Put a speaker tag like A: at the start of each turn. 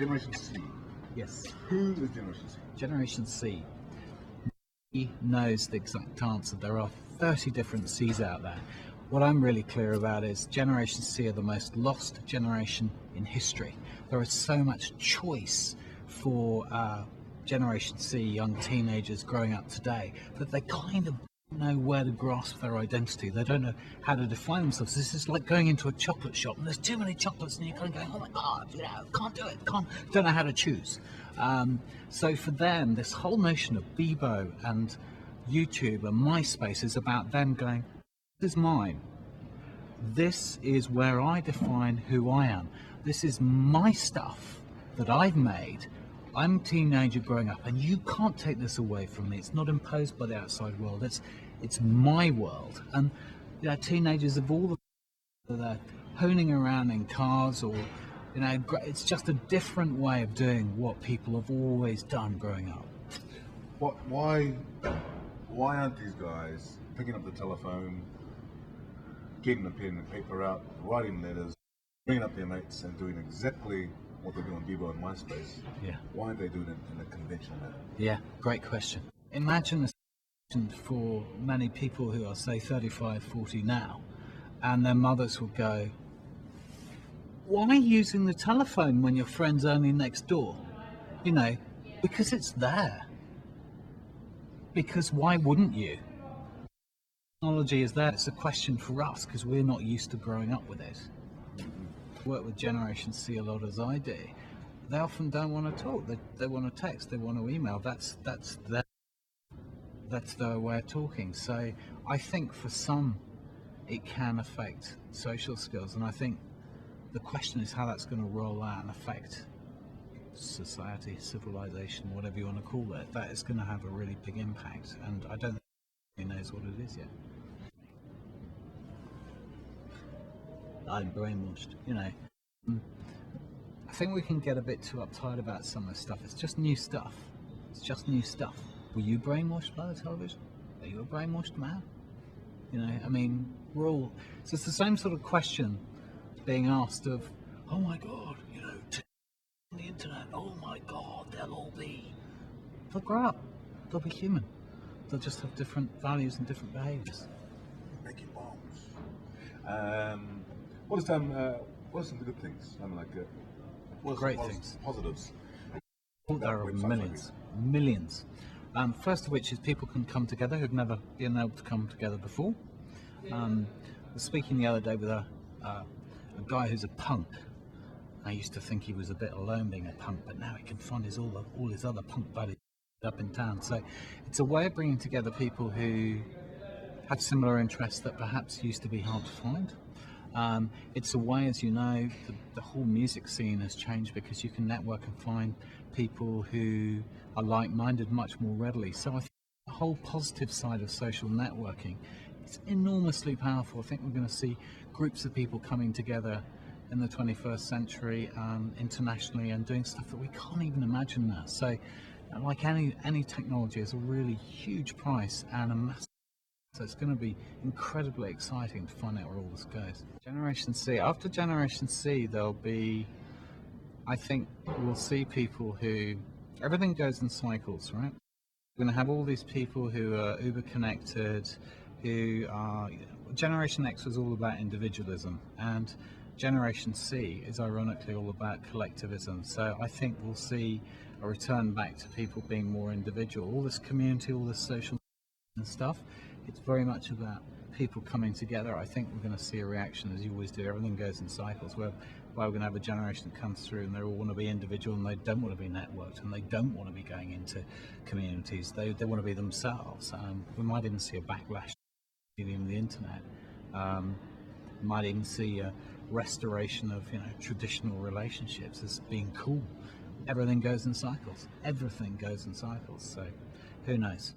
A: Generation C.
B: Yes.
A: Who is Generation C?
B: Generation C. He knows the exact answer. There are 30 different C's out there. What I'm really clear about is Generation C are the most lost generation in history. There is so much choice for Generation C, young teenagers growing up today, that they kind of don't know where to grasp their identity. They don't know how to define themselves. This is like going into a chocolate shop and there's too many chocolates and you're kind of going, oh my God, can't do it, don't know how to choose. So for them, this whole notion of Bebo and YouTube and MySpace is about them going, this is mine. This is where I define who I am. This is my stuff that I've made. I'm a teenager growing up, and you can't take this away from me. It's not imposed by the outside world. It's my world. And teenagers of all the honing around in cars, or it's just a different way of doing what people have always done growing up.
A: Why aren't these guys picking up the telephone, getting a pen and paper out, writing letters, bringing up their mates, and doing exactly what they do on Bebo and MySpace?
B: Yeah.
A: Why aren't they doing it in a conventional manner?
B: Yeah, great question. Imagine a situation for many people who are, say, 35, 40 now, and their mothers will go, why are you using the telephone when your friend's only next door? Because it's there. Because why wouldn't you? Technology is there. It's a question for us because we're not used to growing up with it. Work with Generation C a lot as I do. They often don't want to talk. They want to text. They want to email. That's their way of talking. So I think for some it can affect social skills, and I think the question is how that's going to roll out and affect society, civilization, whatever you want to call it. That is going to have a really big impact, and I don't think anybody knows what it is yet. I'm brainwashed, I think we can get a bit too uptight about some of this stuff. It's just new stuff. Were you brainwashed by the television? Are you a brainwashed man? We're all... So it's the same sort of question being asked of, oh my God, on the internet, oh my God, they'll all be... They'll grow up. They'll be human. They'll just have different values and different behaviours.
A: Making bombs. What are some good things?
B: Great things.
A: Positives.
B: There are millions. First of which is people can come together who've never been able to come together before. I was speaking the other day with a guy who's a punk. I used to think he was a bit alone being a punk, but now he can find all his other punk buddies up in town. So it's a way of bringing together people who have similar interests that perhaps used to be hard to find. It's a way, as you know, the whole music scene has changed because you can network and find people who are like-minded much more readily. So I think the whole positive side of social networking is enormously powerful. I think we're going to see groups of people coming together in the 21st century internationally and doing stuff that we can't even imagine now. So like any technology, is a really huge price and a massive. So it's going to be incredibly exciting to find out where all this goes. Generation C. After Generation C, there'll be, I think we'll see people who, everything goes in cycles, right? We're going to have all these people who are uber connected, who are, Generation X was all about individualism, and Generation C is ironically all about collectivism. So I think we'll see a return back to people being more individual. All this community, all this social and stuff, it's very much about people coming together. I think we're going to see a reaction, as you always do. Everything goes in cycles, where we're going to have a generation that comes through and they all want to be individual and they don't want to be networked and they don't want to be going into communities. They want to be themselves. We might even see a backlash in the internet. Might even see a restoration of traditional relationships as being cool. Everything goes in cycles. So who knows?